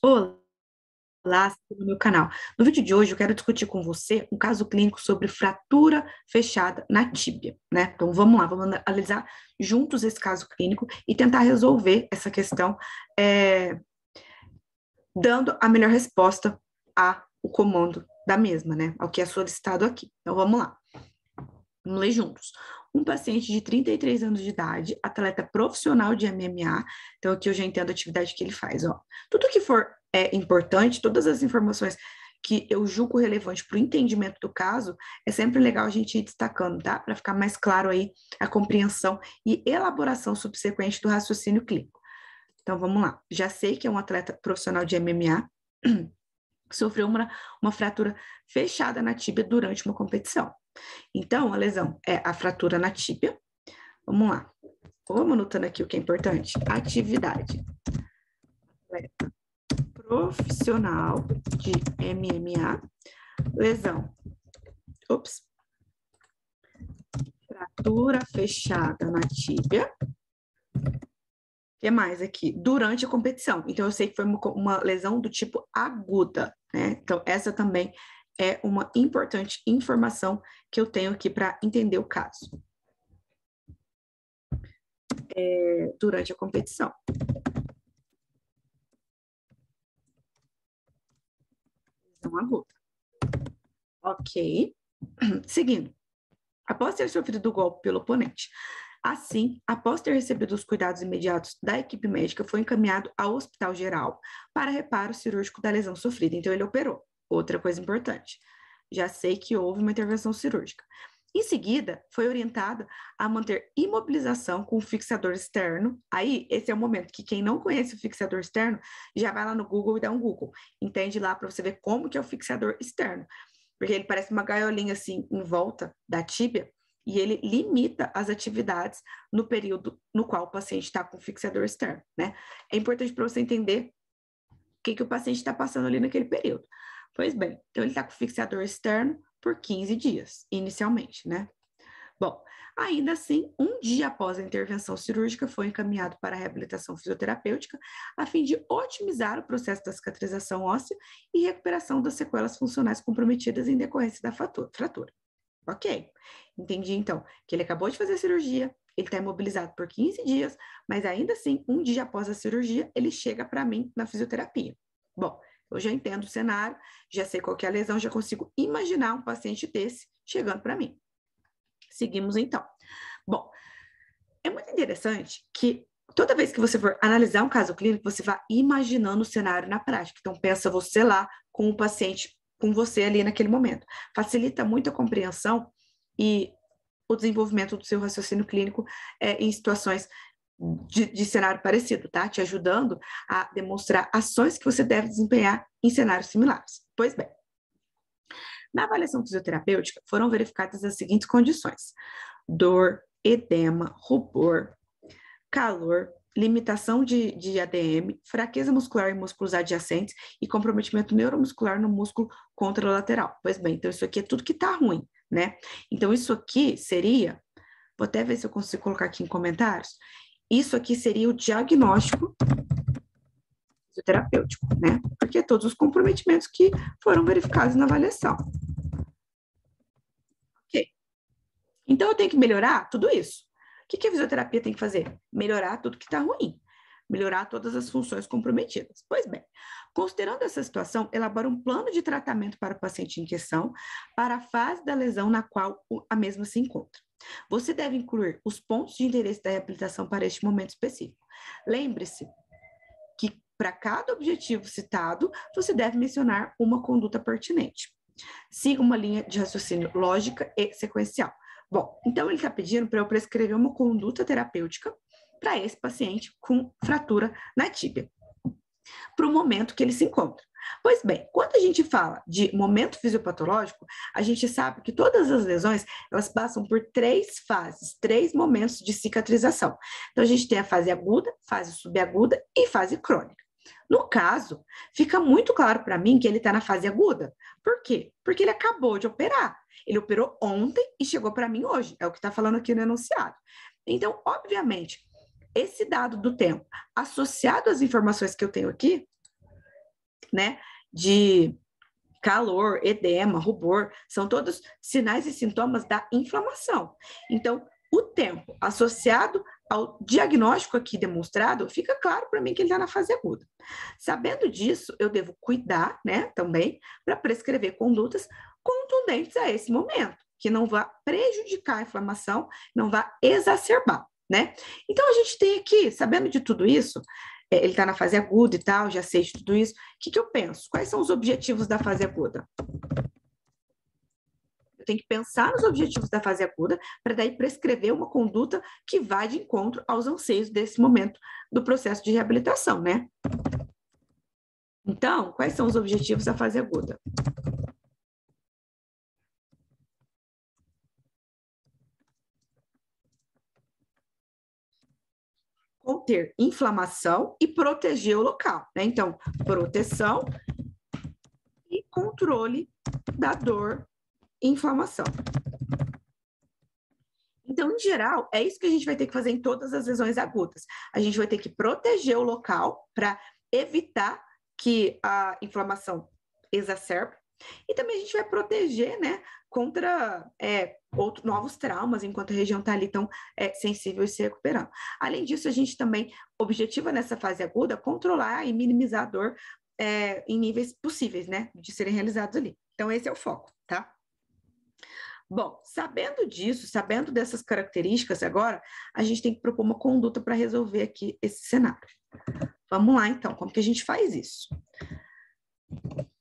Olá, no meu canal. No vídeo de hoje eu quero discutir com você um caso clínico sobre fratura fechada na tíbia, né? Então vamos lá, vamos analisar juntos esse caso clínico e tentar resolver essa questão, dando a melhor resposta ao comando da mesma, né? Ao que é solicitado aqui. Então vamos lá. Vamos ler juntos. Um paciente de 33 anos de idade, atleta profissional de MMA, então aqui eu já entendo a atividade que ele faz, ó. Tudo que for importante, todas as informações que eu julgo relevante para o entendimento do caso, é sempre legal a gente ir destacando, tá? Para ficar mais claro aí a compreensão e elaboração subsequente do raciocínio clínico. Então vamos lá. Já sei que é um atleta profissional de MMA, que sofreu uma fratura fechada na tíbia durante uma competição. Então, a lesão é a fratura na tíbia. Vamos lá. Vamos anotando aqui o que é importante. Atividade. Atleta profissional de MMA. Lesão. Fratura fechada na tíbia. O que mais aqui? Durante a competição. Então, eu sei que foi uma lesão do tipo aguda, né? Então, essa também é uma importante informação que eu tenho aqui para entender o caso. Durante a competição. Lesão aguda. Ok. Seguindo. Após ter sofrido o golpe pelo oponente. Assim, após ter recebido os cuidados imediatos da equipe médica, foi encaminhado ao Hospital Geral para reparo cirúrgico da lesão sofrida. Então, ele operou. Outra coisa importante. Já sei que houve uma intervenção cirúrgica. Em seguida, foi orientada a manter imobilização com o fixador externo. Aí, esse é o momento que quem não conhece o fixador externo, já vai lá no Google e dá um Google. Entende lá para você ver como que é o fixador externo. Porque ele parece uma gaiolinha assim em volta da tíbia e ele limita as atividades no período no qual o paciente está com o fixador externo, né? É importante para você entender o que o paciente está passando ali naquele período. Pois bem, então ele está com o fixador externo por 15 dias, inicialmente, né? Bom, ainda assim, um dia após a intervenção cirúrgica, foi encaminhado para a reabilitação fisioterapêutica, a fim de otimizar o processo da cicatrização óssea e recuperação das sequelas funcionais comprometidas em decorrência da fratura. Ok, entendi então que ele acabou de fazer a cirurgia, ele está imobilizado por 15 dias, mas ainda assim, um dia após a cirurgia, ele chega para mim na fisioterapia. Bom, eu já entendo o cenário, já sei qual que é a lesão, já consigo imaginar um paciente desse chegando para mim. Seguimos então. Bom, é muito interessante que toda vez que você for analisar um caso clínico, você vai imaginando o cenário na prática. Então, pensa você lá com o paciente, com você ali naquele momento. Facilita muito a compreensão e o desenvolvimento do seu raciocínio clínico em situações de cenário parecido, tá? Te ajudando a demonstrar ações que você deve desempenhar em cenários similares. Pois bem, na avaliação fisioterapêutica, foram verificadas as seguintes condições: dor, edema, rubor, calor, limitação de ADM, fraqueza muscular em músculos adjacentes e comprometimento neuromuscular no músculo contralateral. Pois bem, então isso aqui é tudo que está ruim, né? Então isso aqui seria, vou até ver se eu consigo colocar aqui em comentários, isso aqui seria o diagnóstico fisioterapêutico, né? Porque todos os comprometimentos que foram verificados na avaliação. Ok. Então eu tenho que melhorar tudo isso. O que a fisioterapia tem que fazer? Melhorar tudo que está ruim. Melhorar todas as funções comprometidas. Pois bem, considerando essa situação, elabora um plano de tratamento para o paciente em questão, para a fase da lesão na qual a mesma se encontra. Você deve incluir os pontos de interesse da reabilitação para este momento específico. Lembre-se que para cada objetivo citado, você deve mencionar uma conduta pertinente. Siga uma linha de raciocínio lógica e sequencial. Bom, então ele está pedindo para eu prescrever uma conduta terapêutica para esse paciente com fratura na tíbia, para o momento que ele se encontra. Pois bem, quando a gente fala de momento fisiopatológico, a gente sabe que todas as lesões, elas passam por 3 fases, 3 momentos de cicatrização. Então, a gente tem a fase aguda, fase subaguda e fase crônica. No caso, fica muito claro para mim que ele está na fase aguda. Por quê? Porque ele acabou de operar. Ele operou ontem e chegou para mim hoje. É o que está falando aqui no enunciado. Então, obviamente, esse dado do tempo, associado às informações que eu tenho aqui, né, de calor, edema, rubor, são todos sinais e sintomas da inflamação. Então, o tempo associado ao diagnóstico aqui demonstrado, fica claro para mim que ele está na fase aguda. Sabendo disso, eu devo cuidar, né, também, para prescrever condutas contundentes a esse momento, que não vá prejudicar a inflamação, não vá exacerbar, né? Então, a gente tem aqui, sabendo de tudo isso, ele está na fase aguda e tal, já sei de tudo isso, o que eu penso? Quais são os objetivos da fase aguda? Eu tenho que pensar nos objetivos da fase aguda para daí prescrever uma conduta que vá de encontro aos anseios desse momento do processo de reabilitação, né? Então, quais são os objetivos da fase aguda? Conter inflamação e proteger o local, né? Então, proteção e controle da dor e inflamação. Então, em geral, é isso que a gente vai ter que fazer em todas as lesões agudas. A gente vai ter que proteger o local para evitar que a inflamação exacerbe. E também a gente vai proteger, né, contra novos traumas, enquanto a região está ali tão sensível e se recuperando. Além disso, a gente também objetiva nessa fase aguda controlar e minimizar a dor em níveis possíveis, né, de serem realizados ali. Então, esse é o foco, tá? Bom, sabendo disso, sabendo dessas características agora, a gente tem que propor uma conduta para resolver aqui esse cenário. Vamos lá, então, como que a gente faz isso?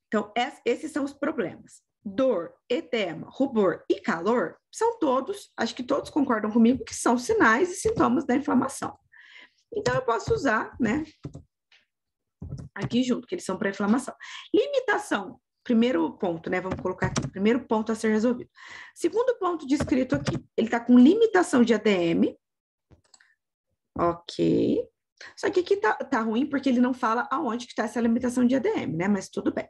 Então, esses são os problemas. Dor, edema, rubor e calor são todos, acho que todos concordam comigo, que são sinais e sintomas da inflamação. Então, eu posso usar, né, aqui junto, que eles são para inflamação. Limitação, primeiro ponto, né, vamos colocar aqui, primeiro ponto a ser resolvido. Segundo ponto descrito aqui, ele está com limitação de ADM, ok. Só que aqui tá ruim porque ele não fala aonde que está essa limitação de ADM, né, mas tudo bem.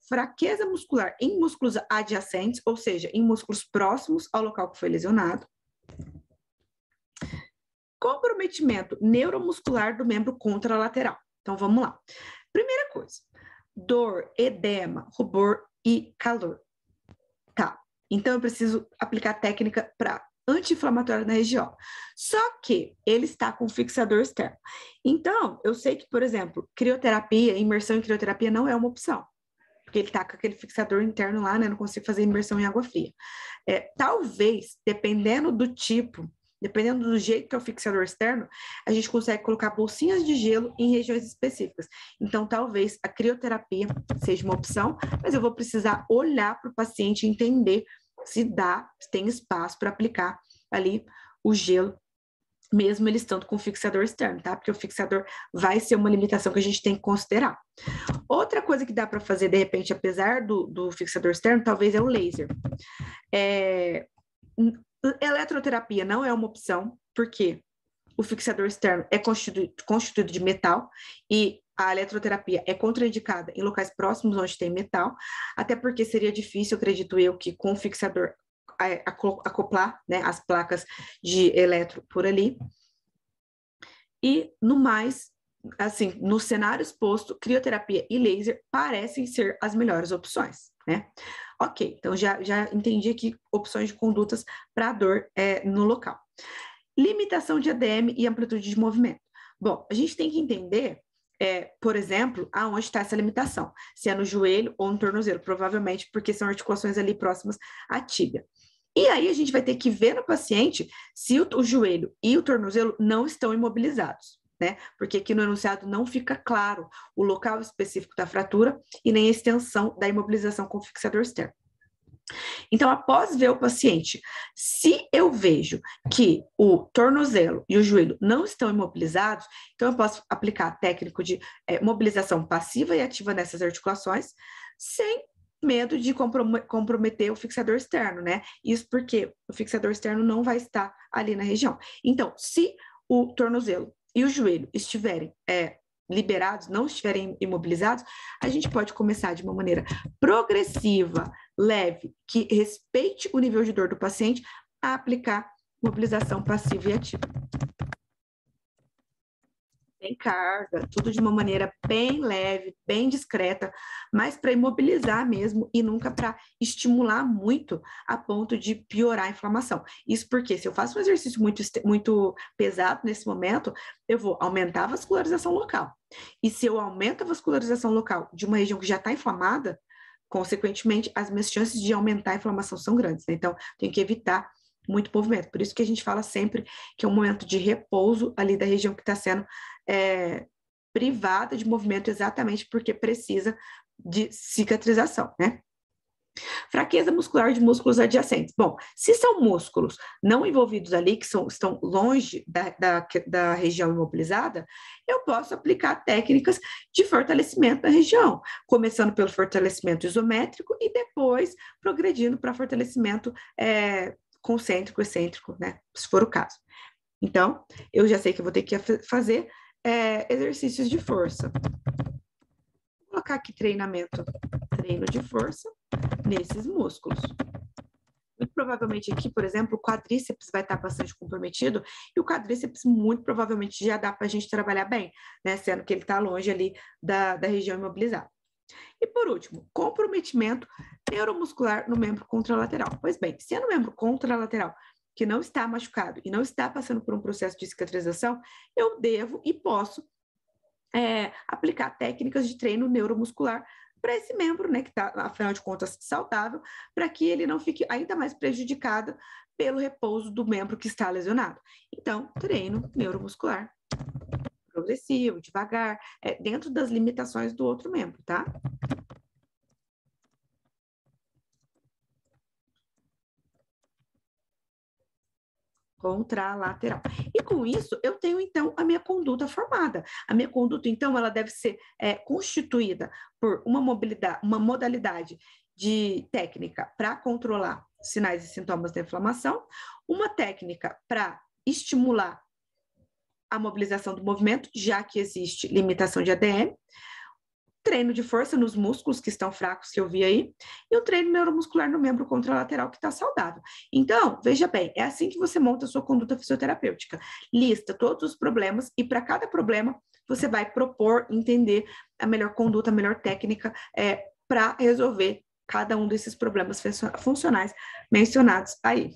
Fraqueza muscular em músculos adjacentes, ou seja, em músculos próximos ao local que foi lesionado. Comprometimento neuromuscular do membro contralateral. Então, vamos lá. Primeira coisa, dor, edema, rubor e calor. Tá, então eu preciso aplicar técnica para anti-inflamatória na região. Só que ele está com fixador externo. Então, eu sei que, por exemplo, crioterapia, imersão em crioterapia não é uma opção. Porque ele está com aquele fixador interno lá, né? Não consigo fazer imersão em água fria. Talvez, dependendo do tipo, dependendo do jeito que é o fixador externo, a gente consegue colocar bolsinhas de gelo em regiões específicas. Então, talvez a crioterapia seja uma opção, mas eu vou precisar olhar para o paciente e entender se tem espaço para aplicar ali o gelo, mesmo ele estando com o fixador externo, tá? Porque o fixador vai ser uma limitação que a gente tem que considerar. Outra coisa que dá para fazer, de repente, apesar do fixador externo, talvez é o laser. Eletroterapia não é uma opção, porque o fixador externo é constituído de metal e a eletroterapia é contraindicada em locais próximos onde tem metal, até porque seria difícil, acredito eu, que com o fixador acoplar, né, as placas de eletro por ali. E, no mais, assim, no cenário exposto, crioterapia e laser parecem ser as melhores opções, né? Ok, então já entendi aqui opções de condutas para dor no local. Limitação de ADM e amplitude de movimento. Bom, a gente tem que entender, por exemplo, aonde está essa limitação. Se é no joelho ou no tornozelo, provavelmente porque são articulações ali próximas à tíbia. E aí a gente vai ter que ver no paciente se o joelho e o tornozelo não estão imobilizados, né? Porque aqui no enunciado não fica claro o local específico da fratura e nem a extensão da imobilização com o fixador externo. Então, após ver o paciente, se eu vejo que o tornozelo e o joelho não estão imobilizados, então eu posso aplicar a técnica de mobilização passiva e ativa nessas articulações, sem medo de comprometer o fixador externo, né? Isso porque o fixador externo não vai estar ali na região. Então, se o tornozelo e o joelho estiverem liberados, não estiverem imobilizados, a gente pode começar de uma maneira progressiva, leve, que respeite o nível de dor do paciente, a aplicar mobilização passiva e ativa. Sem carga, tudo de uma maneira bem leve, bem discreta, mas para imobilizar mesmo e nunca para estimular muito a ponto de piorar a inflamação. Isso porque se eu faço um exercício muito pesado nesse momento, eu vou aumentar a vascularização local. E se eu aumento a vascularização local de uma região que já está inflamada, consequentemente, as minhas chances de aumentar a inflamação são grandes, né? Então, tenho que evitar muito movimento. Por isso que a gente fala sempre que é um momento de repouso ali da região que está sendo privada de movimento, exatamente porque precisa de cicatrização, né? Fraqueza muscular de músculos adjacentes. Bom, se são músculos não envolvidos ali, que estão longe da região imobilizada, eu posso aplicar técnicas de fortalecimento da região, começando pelo fortalecimento isométrico e depois progredindo para fortalecimento concêntrico, excêntrico, né? Se for o caso. Então, eu já sei que eu vou ter que fazer exercícios de força. Vou colocar aqui treino de força nesses músculos. Muito provavelmente aqui, por exemplo, o quadríceps vai estar bastante comprometido e o quadríceps muito provavelmente já dá para a gente trabalhar bem, né? Sendo que ele está longe ali da região imobilizada. E por último, comprometimento neuromuscular no membro contralateral. Pois bem, se é no membro contralateral que não está machucado e não está passando por um processo de cicatrização, eu devo e posso aplicar técnicas de treino neuromuscular para esse membro, né, que está, afinal de contas, saudável, para que ele não fique ainda mais prejudicado pelo repouso do membro que está lesionado. Então, treino neuromuscular progressivo, devagar, dentro das limitações do outro membro, tá? Contralateral. E com isso, eu tenho, então, a minha conduta formada. A minha conduta, então, ela deve ser constituída por uma modalidade de técnica para controlar sinais e sintomas da inflamação, uma técnica para estimular a mobilização do movimento, já que existe limitação de ADM, treino de força nos músculos que estão fracos, que eu vi aí, e um treino neuromuscular no membro contralateral que está saudável. Então, veja bem, é assim que você monta a sua conduta fisioterapêutica. Lista todos os problemas e para cada problema você vai propor, entender a melhor conduta, a melhor técnica para resolver cada um desses problemas funcionais mencionados aí.